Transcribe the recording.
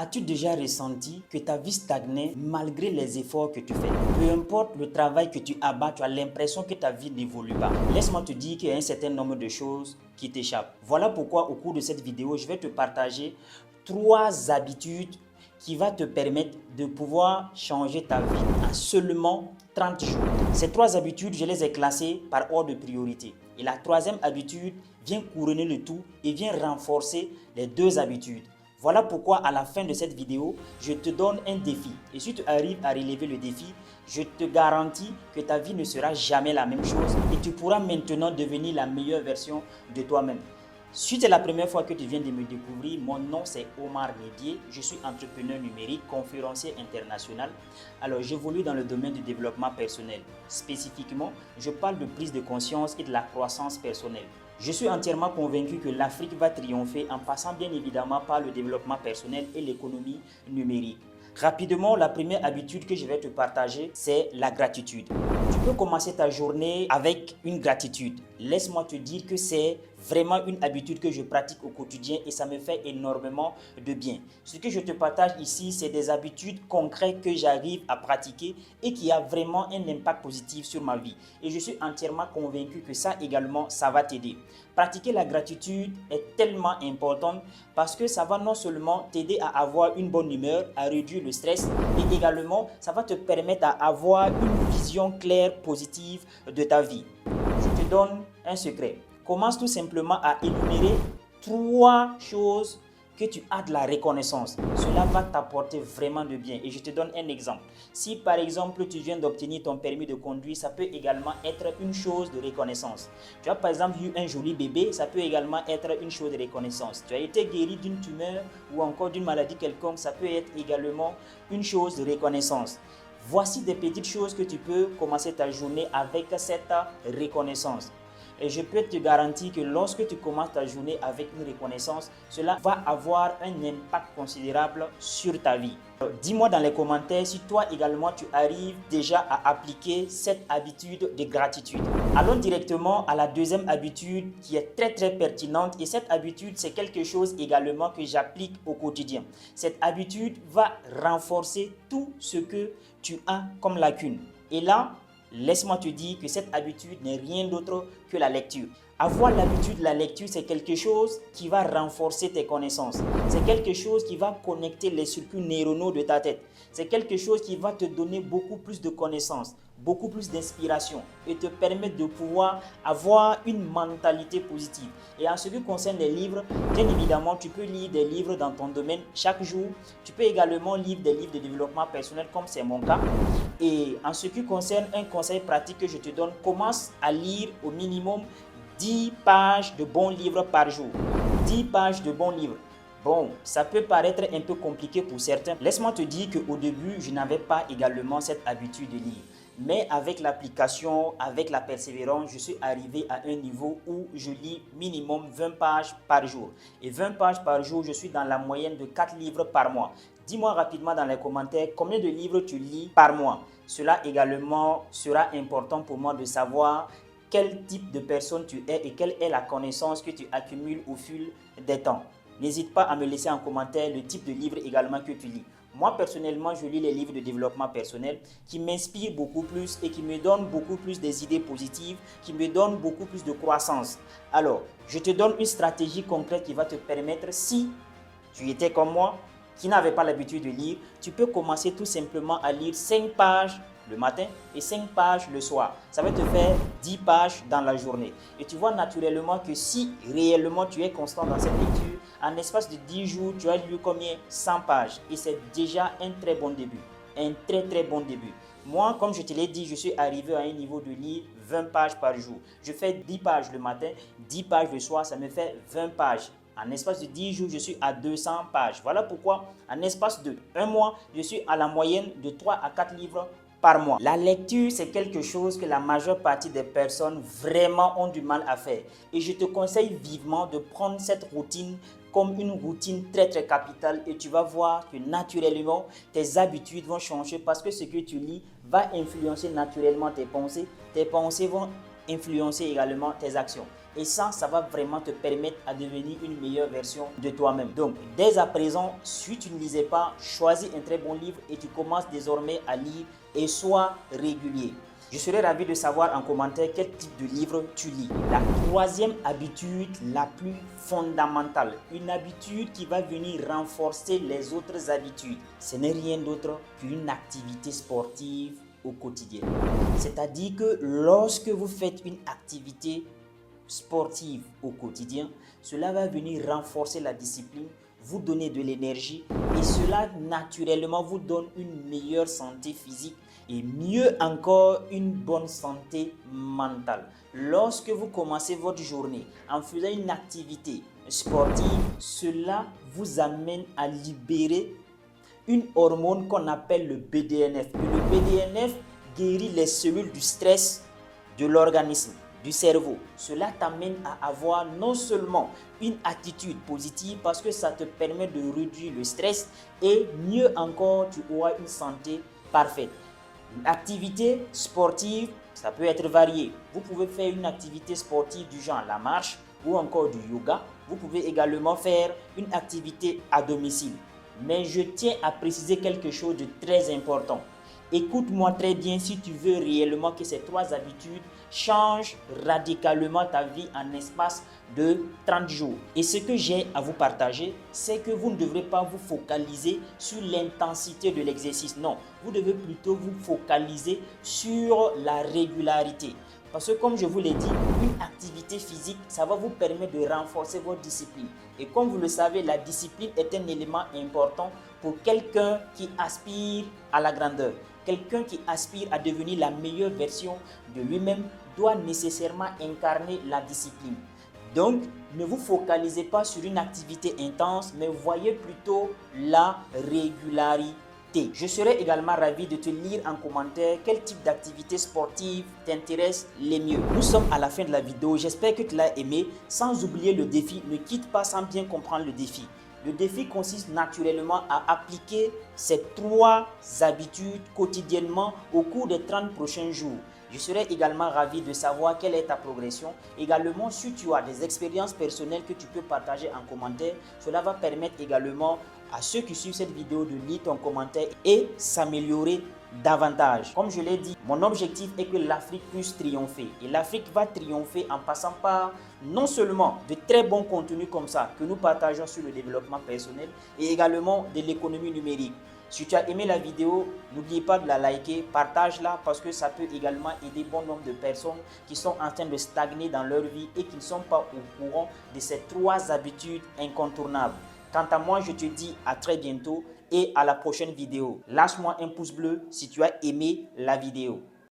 As-tu déjà ressenti que ta vie stagnait malgré les efforts que tu fais? Peu importe le travail que tu abats, tu as l'impression que ta vie n'évolue pas. Laisse-moi te dire qu'il y a un certain nombre de choses qui t'échappent. Voilà pourquoi au cours de cette vidéo, je vais te partager 3 habitudes qui vont te permettre de pouvoir changer ta vie en seulement 30 jours. Ces 3 habitudes, je les ai classées par ordre de priorité. Et la 3e habitude vient couronner le tout et vient renforcer les 2 habitudes. Voilà pourquoi à la fin de cette vidéo, je te donne un défi. Et si tu arrives à relever le défi, je te garantis que ta vie ne sera jamais la même chose et tu pourras maintenant devenir la meilleure version de toi-même. Si c'est la première fois que tu viens de me découvrir, mon nom c'est Omar Médier, je suis entrepreneur numérique, conférencier international. Alors j'évolue dans le domaine du développement personnel. Spécifiquement, je parle de prise de conscience et de la croissance personnelle. Je suis entièrement convaincu que l'Afrique va triompher en passant bien évidemment par le développement personnel et l'économie numérique. Rapidement, la première habitude que je vais te partager, c'est la gratitude. Tu peux commencer ta journée avec une gratitude. Laisse-moi te dire que c'est vraiment une habitude que je pratique au quotidien et ça me fait énormément de bien. Ce que je te partage ici, c'est des habitudes concrètes que j'arrive à pratiquer et qui a vraiment un impact positif sur ma vie. Et je suis entièrement convaincu que ça également, ça va t'aider. Pratiquer la gratitude est tellement important parce que ça va non seulement t'aider à avoir une bonne humeur, à réduire le stress et également ça va te permettre d'avoir une vision claire, positive de ta vie. Je te donne un secret. Commence tout simplement à énumérer 3 choses que tu as de la reconnaissance. Cela va t'apporter vraiment de bien. Et je te donne un exemple. Si par exemple tu viens d'obtenir ton permis de conduire, ça peut également être une chose de reconnaissance. Tu as par exemple eu un joli bébé, ça peut également être une chose de reconnaissance. Tu as été guéri d'une tumeur ou encore d'une maladie quelconque, ça peut être également une chose de reconnaissance. Voici des petites choses que tu peux commencer ta journée avec cette reconnaissance. Et je peux te garantir que lorsque tu commences ta journée avec une reconnaissance, cela va avoir un impact considérable sur ta vie. Dis-moi dans les commentaires si toi également tu arrives déjà à appliquer cette habitude de gratitude. Allons directement à la 2e habitude qui est très pertinente et cette habitude c'est quelque chose également que j'applique au quotidien. Cette habitude va renforcer tout ce que tu as comme lacune. Et là, laisse-moi te dire que cette habitude n'est rien d'autre que la lecture. Avoir l'habitude de la lecture, c'est quelque chose qui va renforcer tes connaissances. C'est quelque chose qui va connecter les circuits neuronaux de ta tête. C'est quelque chose qui va te donner beaucoup plus de connaissances, beaucoup plus d'inspiration et te permettre de pouvoir avoir une mentalité positive. Et en ce qui concerne les livres, bien évidemment, tu peux lire des livres dans ton domaine chaque jour. Tu peux également lire des livres de développement personnel comme c'est mon cas. Et en ce qui concerne un conseil pratique que je te donne, commence à lire au minimum 10 pages de bons livres par jour. 10 pages de bons livres. Bon, ça peut paraître un peu compliqué pour certains. Laisse-moi te dire qu'au début, je n'avais pas également cette habitude de lire. Mais avec l'application, avec la persévérance, je suis arrivé à un niveau où je lis minimum 20 pages par jour. Et 20 pages par jour, je suis dans la moyenne de 4 livres par mois. Dis-moi rapidement dans les commentaires combien de livres tu lis par mois. Cela également sera important pour moi de savoir quel type de personne tu es et quelle est la connaissance que tu accumules au fil des temps. N'hésite pas à me laisser en commentaire le type de livre également que tu lis. Moi, personnellement, je lis les livres de développement personnel qui m'inspirent beaucoup plus et qui me donnent beaucoup plus des idées positives, qui me donnent beaucoup plus de croissance. Alors, je te donne une stratégie concrète qui va te permettre, si tu étais comme moi, qui n'avait pas l'habitude de lire, tu peux commencer tout simplement à lire 5 pages le matin et 5 pages le soir. Ça va te faire 10 pages dans la journée. Et tu vois naturellement que si réellement tu es constant dans cette lecture, en l'espace de 10 jours, tu as lu combien? 100 pages. Et c'est déjà un très bon début. Un très bon début. Moi, comme je te l'ai dit, je suis arrivé à un niveau de lire 20 pages par jour. Je fais 10 pages le matin, 10 pages le soir, ça me fait 20 pages. En espace de 10 jours, je suis à 200 pages. Voilà pourquoi, en espace de 1 mois, je suis à la moyenne de 3 à 4 livres par mois. La lecture, c'est quelque chose que la majeure partie des personnes vraiment ont du mal à faire. Et je te conseille vivement de prendre cette routine comme une routine très capitale et tu vas voir que naturellement, tes habitudes vont changer parce que ce que tu lis va influencer naturellement tes pensées vont influencer également tes actions. Et ça va vraiment te permettre à devenir une meilleure version de toi-même. Donc, dès à présent, si tu ne lisais pas, choisis un très bon livre et tu commences désormais à lire et sois régulier. Je serais ravi de savoir en commentaire quel type de livre tu lis. La troisième habitude la plus fondamentale, une habitude qui va venir renforcer les autres habitudes, ce n'est rien d'autre qu'une activité sportive au quotidien. C'est-à-dire que lorsque vous faites une activité sportive au quotidien, cela va venir renforcer la discipline, vous donner de l'énergie et cela naturellement vous donne une meilleure santé physique et mieux encore une bonne santé mentale. Lorsque vous commencez votre journée en faisant une activité sportive, cela vous amène à libérer une hormone qu'on appelle le BDNF. Et le BDNF guérit les cellules du stress de l'organisme, du cerveau. Cela t'amène à avoir non seulement une attitude positive parce que ça te permet de réduire le stress et mieux encore, tu auras une santé parfaite. Une activité sportive, ça peut être varié. Vous pouvez faire une activité sportive du genre la marche ou encore du yoga. Vous pouvez également faire une activité à domicile. Mais je tiens à préciser quelque chose de très important. Écoute-moi très bien si tu veux réellement que ces trois habitudes changent radicalement ta vie en espace de 30 jours. Et ce que j'ai à vous partager, c'est que vous ne devrez pas vous focaliser sur l'intensité de l'exercice. Non, vous devez plutôt vous focaliser sur la régularité. Parce que comme je vous l'ai dit, une activité physique, ça va vous permettre de renforcer votre discipline. Et comme vous le savez, la discipline est un élément important pour quelqu'un qui aspire à la grandeur. Quelqu'un qui aspire à devenir la meilleure version de lui-même doit nécessairement incarner la discipline. Donc, ne vous focalisez pas sur une activité intense, mais voyez plutôt la régularité. Je serais également ravi de te lire en commentaire quel type d'activité sportive t'intéresse les mieux. Nous sommes à la fin de la vidéo, j'espère que tu l'as aimé. Sans oublier le défi, ne quitte pas sans bien comprendre le défi. Le défi consiste naturellement à appliquer ces trois habitudes quotidiennement au cours des 30 prochains jours. Je serais également ravi de savoir quelle est ta progression. Également, si tu as des expériences personnelles que tu peux partager en commentaire, cela va permettre également à ceux qui suivent cette vidéo de lire ton commentaire et s'améliorer davantage. Comme je l'ai dit, mon objectif est que l'Afrique puisse triompher. Et l'Afrique va triompher en passant par non seulement de très bons contenus comme ça que nous partageons sur le développement personnel et également de l'économie numérique. Si tu as aimé la vidéo, n'oublie pas de la liker, partage-la parce que ça peut également aider bon nombre de personnes qui sont en train de stagner dans leur vie et qui ne sont pas au courant de ces trois habitudes incontournables. Quant à moi, je te dis à très bientôt et à la prochaine vidéo. Lâche-moi un pouce bleu si tu as aimé la vidéo.